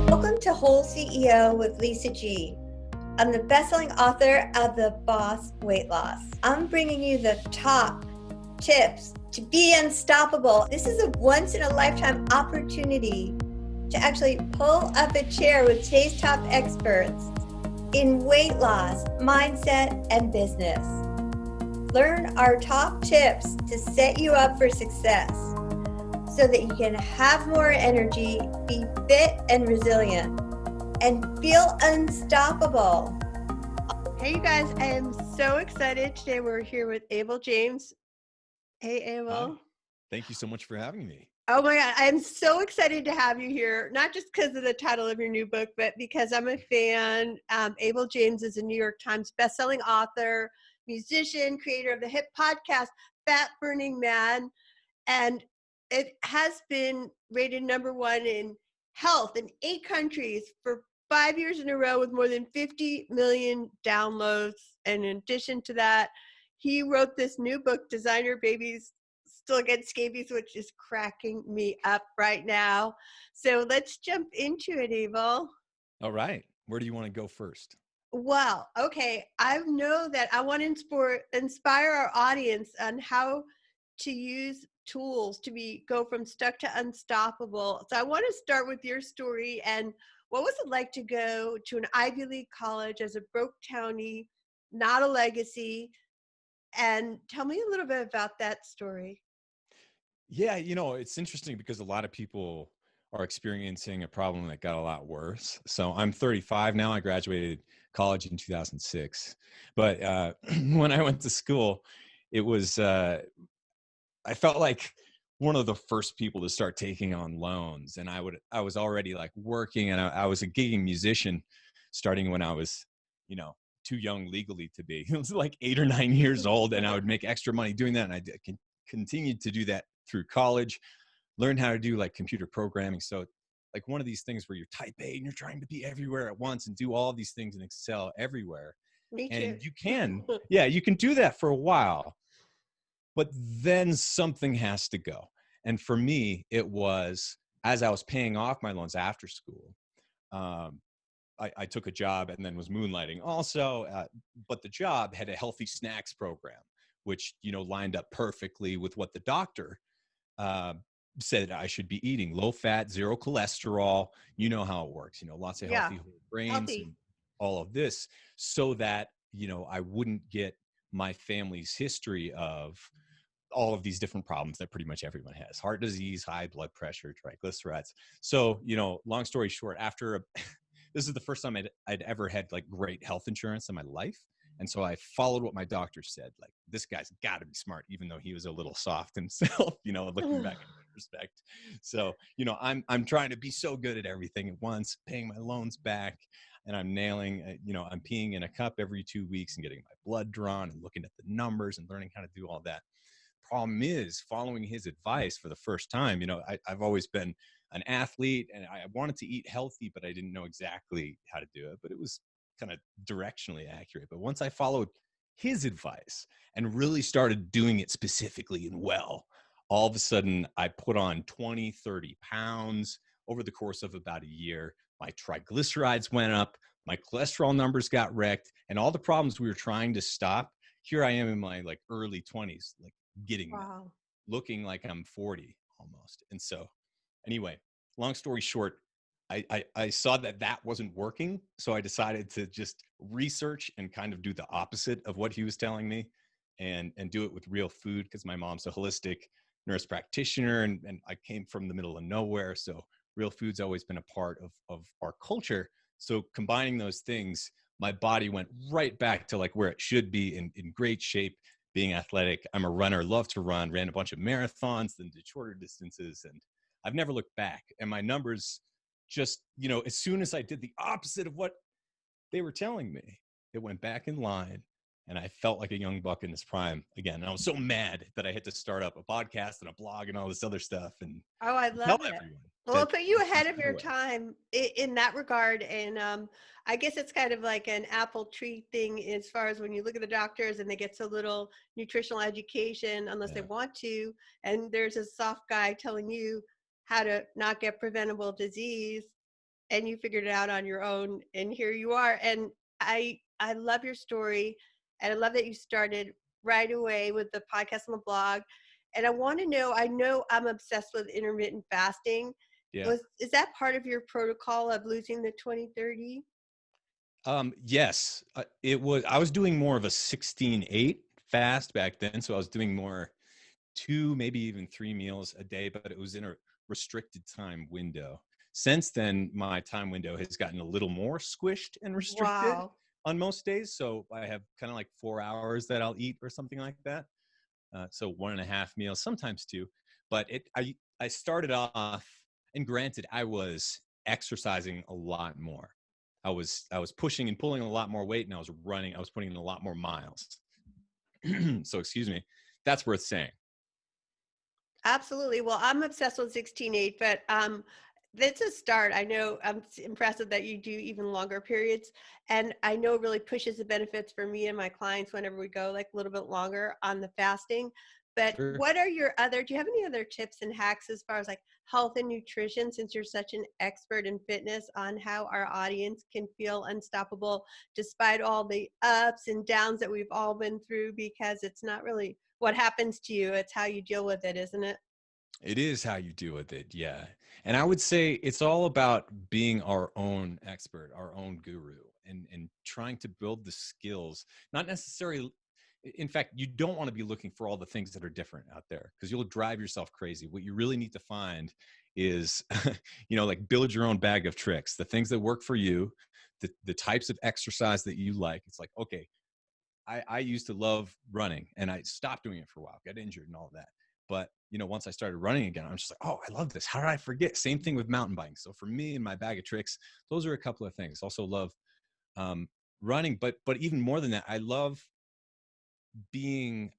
Welcome to Whole CEO with Lisa G. I'm the best-selling author of The Boss Weight Loss. I'm bringing you the top tips to be unstoppable. This is a once-in-a-lifetime opportunity to actually pull up a chair with today's top experts in weight loss, mindset, and business. Learn our top tips to set you up for success so that you can have more energy, be fit and resilient, and feel unstoppable. Hey, you guys, I am so excited. Today we're here with Abel James. Hey, Abel. Hi. Thank you so much for having me. Oh my God, I'm so excited to have you here, not just because of the title of your new book, but because I'm a fan. Abel James is a New York Times bestselling author, musician, creator of the hit podcast, Fat Burning Man, and it has been rated #1 in health in 8 countries for 5 years in a row with more than 50 million downloads. And in addition to that, he wrote this new book, Designer Babies Still Get Scabies, which is cracking me up right now. So let's jump into it, Abel. All right. Where do you want to go first? Well, okay. I know that I want to inspire our audience on how to use tools to go from stuck to unstoppable. So I want to start with your story. And what was it like to go to an Ivy League college as a broke townie, not a legacy? And tell me a little bit about that story. Yeah, it's interesting because a lot of people are experiencing a problem that got a lot worse. So I'm 35 now. I graduated college in 2006. But when I went to school, it was, I felt like one of the first people to start taking on loans. And I was already like working, and I was a gigging musician starting when I was, you know, too young legally to be. It was like 8 or 9 years old, and I would make extra money doing that. And I continued to do that through college, learned how to do like computer programming. So like one of these things where you're type A and you're trying to be everywhere at once and do all these things and excel everywhere. Me too. And you can do that for a while, but then something has to go. And for me, it was as I was paying off my loans after school, um, I took a job and then was moonlighting also, but the job had a healthy snacks program, which, lined up perfectly with what the doctor uh, said I should be eating: low fat, zero cholesterol. You know how it works, lots of healthy whole grains and all of this, so that, I wouldn't get my family's history of all of these different problems that pretty much everyone has: heart disease, high blood pressure, triglycerides. So, long story short, this is the first time I'd ever had like great health insurance in my life. And so I followed what my doctor said. Like, this guy's got to be smart, even though he was a little soft himself, looking back in retrospect. So, I'm trying to be so good at everything at once, paying my loans back, and I'm nailing, I'm peeing in a cup every 2 weeks and getting my blood drawn and looking at the numbers and learning how to do all that. Problem is, following his advice for the first time, I've always been an athlete and I wanted to eat healthy, but I didn't know exactly how to do it. But it was kind of directionally accurate. But once I followed his advice and really started doing it specifically and well, all of a sudden I put on 20, 30 pounds over the course of about a year. My triglycerides went up, my cholesterol numbers got wrecked, and all the problems we were trying to stop, here I am in my like early 20s, like getting them, looking like I'm 40 almost. And so anyway, long story short, I saw that wasn't working. So I decided to just research and kind of do the opposite of what he was telling me, and do it with real food, because my mom's a holistic nurse practitioner and I came from the middle of nowhere. So real food's always been a part of our culture. So combining those things, my body went right back to like where it should be, in great shape, being athletic. I'm a runner, love to run, ran a bunch of marathons, then did shorter distances, and I've never looked back. And my numbers just, as soon as I did the opposite of what they were telling me, it went back in line, and I felt like a young buck in his prime again. And I was so mad that I had to start up a podcast and a blog and all this other stuff. And I love it. Well, it'll put you ahead of your time in that regard. And I guess it's kind of like an apple tree thing, as far as when you look at the doctors and they get so little nutritional education unless they want to. And there's a soft guy telling you how to not get preventable disease, and you figured it out on your own, and here you are. And I love your story, and I love that you started right away with the podcast and the blog. And I want to know, I know I'm obsessed with intermittent fasting. Yeah. Is that part of your protocol of losing the 20/30? Yes, it was. I was doing more of a 16/8 fast back then. So I was doing more 2, maybe even 3 meals a day, but it was in a restricted time window. Since then, my time window has gotten a little more squished and restricted Wow. on most days. So I have kind of like 4 hours that I'll eat or something like that. So 1.5 meals, sometimes 2. But I started off, and granted, I was exercising a lot more. I was pushing and pulling a lot more weight, and I was running. I was putting in a lot more miles. So excuse me. That's worth saying. Absolutely. Well, I'm obsessed with 16/8, but that's a start. I know I'm impressive that you do even longer periods. And I know it really pushes the benefits for me and my clients whenever we go like a little bit longer on the fasting. But Sure. what are your other, do you have any other tips and hacks as far as like health and nutrition, since you're such an expert in fitness, on how our audience can feel unstoppable despite all the ups and downs that we've all been through? Because it's not really what happens to you, it's how you deal with it, isn't it? It is how you deal with it. Yeah. And I would say it's all about being our own expert, our own guru, and trying to build the skills, not necessarily. In fact, you don't want to be looking for all the things that are different out there because you'll drive yourself crazy. What you really need to find is, like build your own bag of tricks, the things that work for you, the types of exercise that you like. It's like, okay, I used to love running and I stopped doing it for a while, got injured and all of that. But, once I started running again, I'm just like, oh, I love this. How did I forget? Same thing with mountain biking. So for me and my bag of tricks, those are a couple of things. Also love um, running, but even more than that, I love being,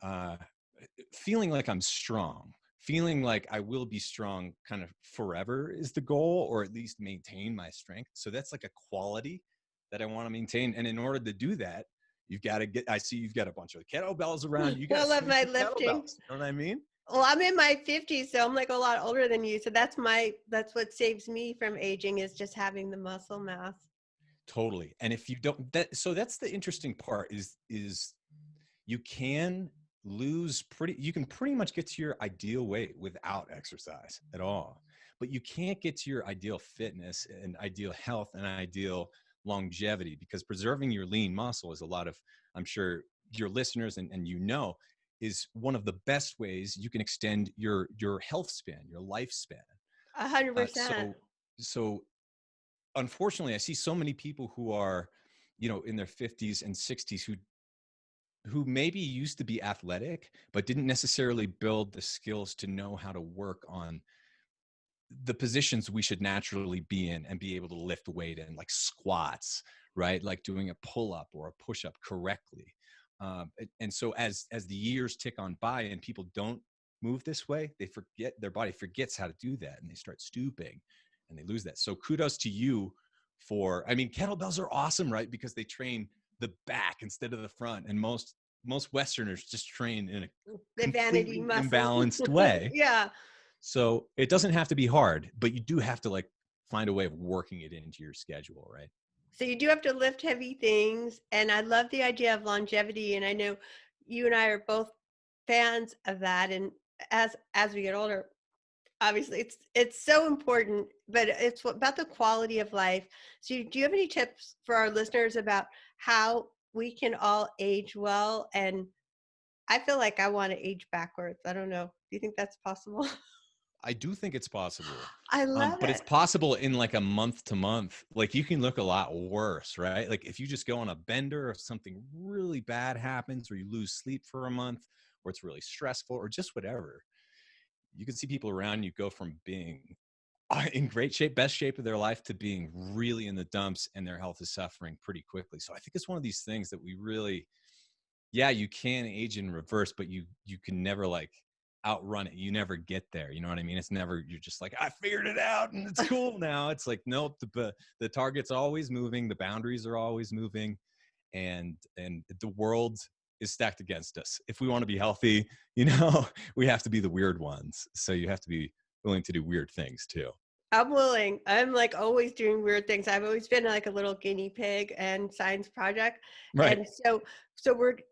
feeling like I'm strong, feeling like I will be strong kind of forever is the goal, or at least maintain my strength. So that's like a quality that I want to maintain. And in order to do that, you've got to I see you've got a bunch of kettlebells around. You got I to love swing my some lifting. kettlebells. You know what I mean? Well, I'm in my 50s, so I'm like a lot older than you. So that's what saves me from aging, is just having the muscle mass. Totally. And if you don't, so that's the interesting part is you can you can pretty much get to your ideal weight without exercise at all, but you can't get to your ideal fitness and ideal health and ideal longevity, because preserving your lean muscle is a lot of, I'm sure your listeners and is one of the best ways you can extend your health span, your lifespan. 100%. So unfortunately, I see so many people who are, in their 50s and 60s who maybe used to be athletic, but didn't necessarily build the skills to know how to work on the positions we should naturally be in and be able to lift weight in, like squats, right? Like doing a pull-up or a push-up correctly. And so as the years tick on by and people don't move this way, their body forgets how to do that, and they start stooping and they lose that. So kudos to you I mean, kettlebells are awesome, right? Because they train the back instead of the front. And most Westerners just train in a The vanity completely muscle. imbalanced way. Yeah. So it doesn't have to be hard, but you do have to like find a way of working it into your schedule, right? So you do have to lift heavy things. And I love the idea of longevity. And I know you and I are both fans of that. And as we get older, obviously it's so important, but it's about the quality of life. So do you have any tips for our listeners about how we can all age well? And I feel like I want to age backwards. I don't know, do you think that's possible? I do think it's possible. I love But it's it. possible in like a month to month. Like you can look a lot worse, right? Like if you just go on a bender or something really bad happens, or you lose sleep for a month, or it's really stressful, or just whatever, you can see people around you go from being in great shape, best shape of their life, to being really in the dumps, and their health is suffering pretty quickly. So I think it's one of these things that we really, yeah, you can age in reverse, but you can never like outrun it. You never get there. You know what I mean? It's never, you're just like, I figured it out and it's cool now. It's like, nope, the target's always moving, the boundaries are always moving, and the world is stacked against us. If we want to be healthy, we have to be the weird ones. So you have to be willing to do weird things too. I'm willing. I'm like always doing weird things. I've always been like a little guinea pig and science project. Right. And so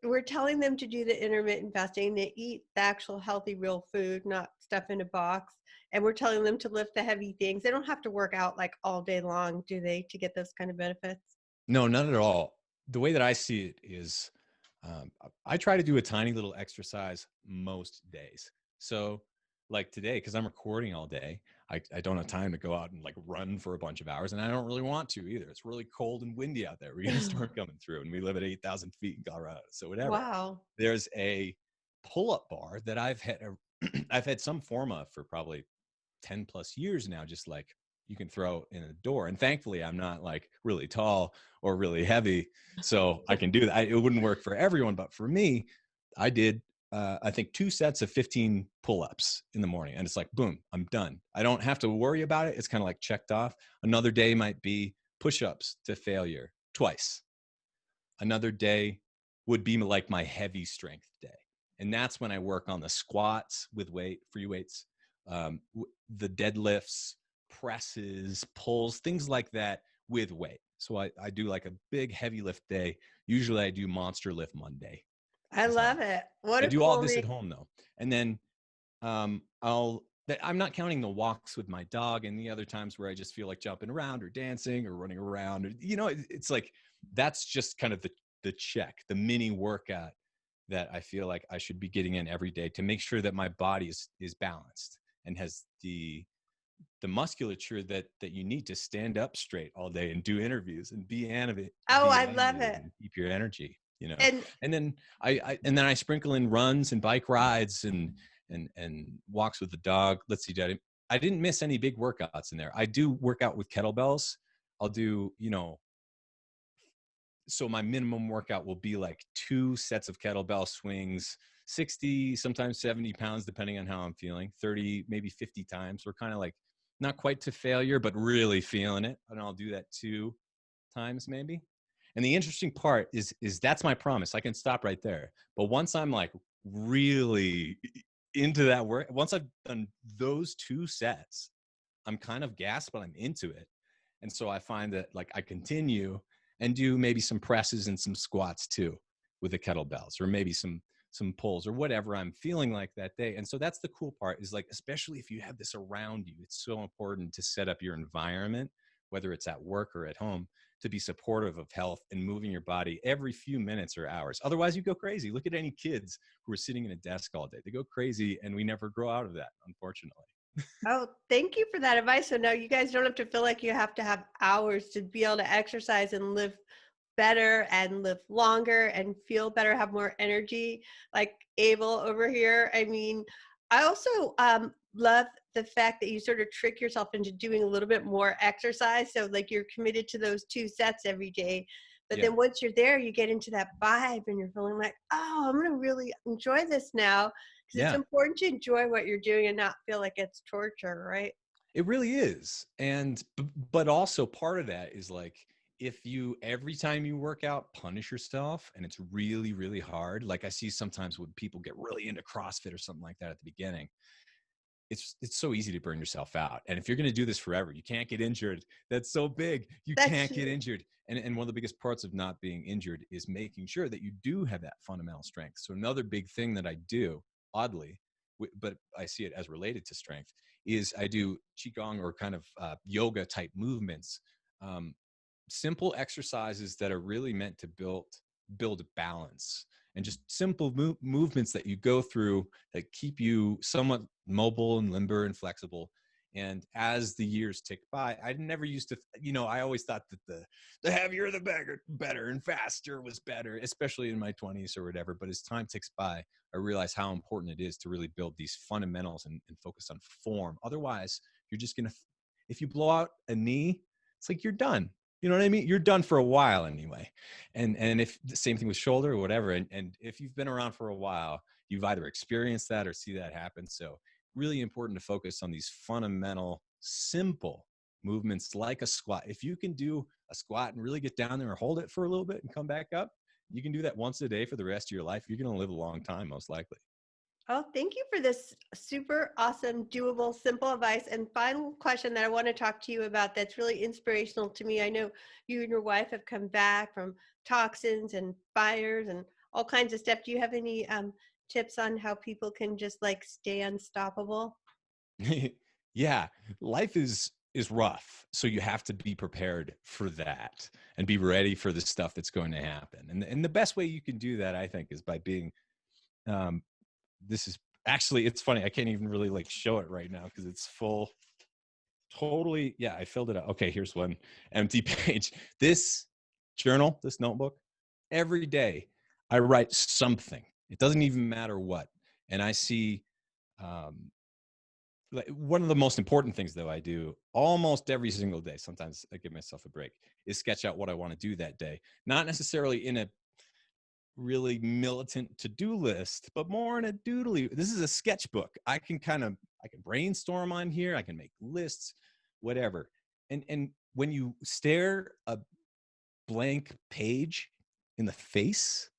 we're telling them to do the intermittent fasting, to eat the actual healthy real food, not stuff in a box. And we're telling them to lift the heavy things. They don't have to work out like all day long, do they, to get those kind of benefits? No, not at all. The way that I see it is um, I try to do a tiny little exercise most days. So, like today, because I'm recording all day, I don't have time to go out and like run for a bunch of hours. And I don't really want to either. It's really cold and windy out there. We're getting a storm coming through, and we live at 8,000 feet in Colorado. So, whatever. Wow. There's a pull up bar that I've had, I've had some form of for probably 10 plus years now, just like you can throw in a door. And thankfully, I'm not like really tall or really heavy. So I can do that. It wouldn't work for everyone, but for me, I did, I think 2 sets of 15 pull-ups in the morning. And it's like, boom, I'm done. I don't have to worry about it. It's kind of like checked off. Another day might be push-ups to failure twice. Another day would be like my heavy strength day. And that's when I work on the squats with free weights, the deadlifts, presses, pulls, things like that with weight. So I do like a big heavy lift day. Usually I do monster lift Monday. I Is how love it. What I a do all cool this name. at home though. And then I'm not counting the walks with my dog and the other times where I just feel like jumping around or dancing or running around. Or, it's like, that's just kind of the check, the mini workout that I feel like I should be getting in every day to make sure that my body is balanced and has the musculature that you need to stand up straight all day and do interviews and be Oh, I love animated it. and keep your energy, And and then I sprinkle in runs and bike rides and walks with the dog. Let's see, Daddy, I didn't miss any big workouts in there. I do work out with kettlebells. I'll do, so my minimum workout will be like 2 sets of kettlebell swings, 60, sometimes 70 pounds, depending on how I'm feeling, 30, maybe 50 times. We're kind of like not quite to failure, but really feeling it. And I'll do that 2 times maybe. And the interesting part is that's my promise. I can stop right there. But once I'm like really into that work, once I've done those 2 sets, I'm kind of gassed, but I'm into it. And so I find that like I continue and do maybe some presses and some squats too with the kettlebells, or maybe some pulls or whatever I'm feeling like that day. And so that's the cool part, is like, especially if you have this around you, it's so important to set up your environment, whether it's at work or at home, to be supportive of health and moving your body every few minutes or hours. Otherwise you go crazy. Look at any kids who are sitting in a desk all day. They go crazy, and we never grow out of that, unfortunately. oh, thank you for that advice. So now you guys don't have to feel like you have to have hours to be able to exercise and live better and live longer and feel better, have more energy, like Abel over here. I mean, I also love the fact that you sort of trick yourself into doing a little bit more exercise. So like you're committed to those 2 sets every day. But Yeah. then once you're there, you get into that vibe and you're feeling like, oh, I'm going to really enjoy this now. Because it's Yeah. important to enjoy what you're doing and not feel like it's torture, right? It really is. And, but also part of that is like, if you, every time you work out, punish yourself and it's really, really hard. Like I see sometimes when people get really into CrossFit or something like that at the beginning, it's so easy to burn yourself out. And if you're going to do this forever, you can't get injured. That's so big. You That's can't get injured. And one of the biggest parts of not being injured is making sure that you do have that fundamental strength. So another big thing that I do, oddly, but I see it as related to strength, is I do qigong, or kind of yoga type movements, um, simple exercises that are really meant to build balance, and just simple movements that you go through that keep you somewhat mobile and limber and flexible. And as the years tick by, I never used to, I always thought that the heavier the better and faster was better, especially in my 20s or whatever. But as time ticks by, I realize how important it is to really build these fundamentals and focus on form. Otherwise, you're just going to, if you blow out a knee, it's like you're done. You know what I mean? You're done for a while anyway. And if the same thing with shoulder or whatever, and if you've been around for a while, you've either experienced that or see that happen. So really important to focus on these fundamental, simple movements like a squat. If you can do a squat and really get down there and hold it for a little bit and come back up, you can do that once a day for the rest of your life. You're going to live a long time, most likely. Oh, thank you for this super awesome, doable, simple advice. And final question that I want to talk to you about that's really inspirational to me. I know you and your wife have come back from toxins and fires and all kinds of stuff. Do you have any tips on how people can just like stay unstoppable? Yeah, life is rough, so you have to be prepared for that and be ready for the stuff that's going to happen. And the best way you can do that, I think, is by being um this is actually, it's funny, I can't even really like show it right now because it's full. Totally, yeah, I filled it out. Okay, here's one empty page. This journal, this notebook, every day I write something. It doesn't even matter what. And I see um like one of the most important things though I do almost every single day, sometimes I give myself a break, is sketch out what I want to do that day. Not necessarily in a really militant to-do list, but more in a doodly. This is a sketchbook. I can brainstorm on here. I can make lists, whatever. And when you stare a blank page in the face,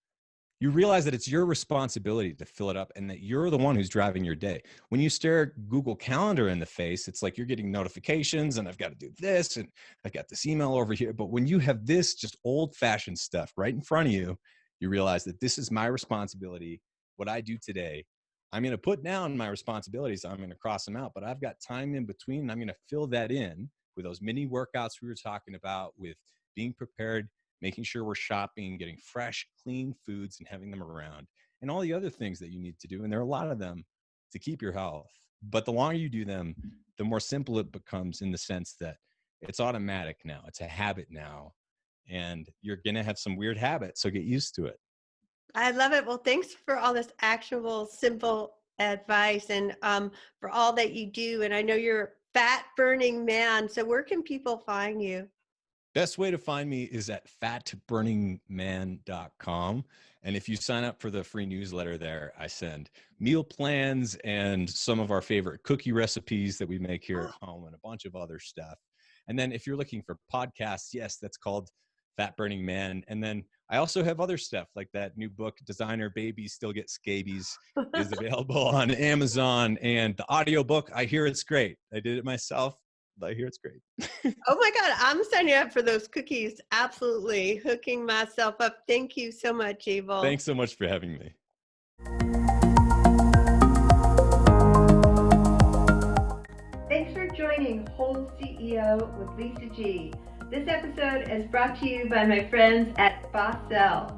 you realize that it's your responsibility to fill it up and that you're the one who's driving your day. When you stare Google Calendar in the face, it's like you're getting notifications and I've got to do this and I've got this email over here. But when you have this just old-fashioned stuff right in front of you, you realize that this is my responsibility. What I do today, I'm going to put down my responsibilities. I'm going to cross them out, but I've got time in between. And I'm going to fill that in with those mini workouts we were talking about, with being prepared, making sure we're shopping, getting fresh, clean foods and having them around, and all the other things that you need to do. And there are a lot of them to keep your health. But the longer you do them, the more simple it becomes, in the sense that it's automatic now. It's a habit now. And you're going to have some weird habits. So get used to it. I love it. Well, thanks for all this actionable, simple advice and for all that you do. And I know you're a fat burning man. So where can people find you? Best way to find me is at fatburningman.com. And if you sign up for the free newsletter there, I send meal plans and some of our favorite cookie recipes that we make here at home and a bunch of other stuff. And then if you're looking for podcasts, yes, that's called Fat Burning Man. And then I also have other stuff like that new book, Designer Babies Still Get Scabies, is available on Amazon. And the audiobook, I hear it's great. I did it myself. I hear it's great. Oh my God, I'm signing up for those cookies. Absolutely. Hooking myself up. Thank you so much, Abel. Thanks so much for having me. Thanks for joining Whole CEO with Lisa G. This episode is brought to you by my friends at Bossell.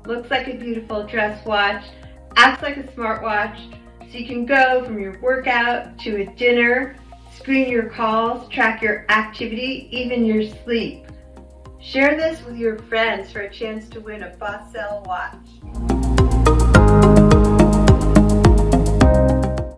Looks like a beautiful dress watch, acts like a smartwatch, so you can go from your workout to a dinner, screen your calls, track your activity, even your sleep. Share this with your friends for a chance to win a Bossell watch.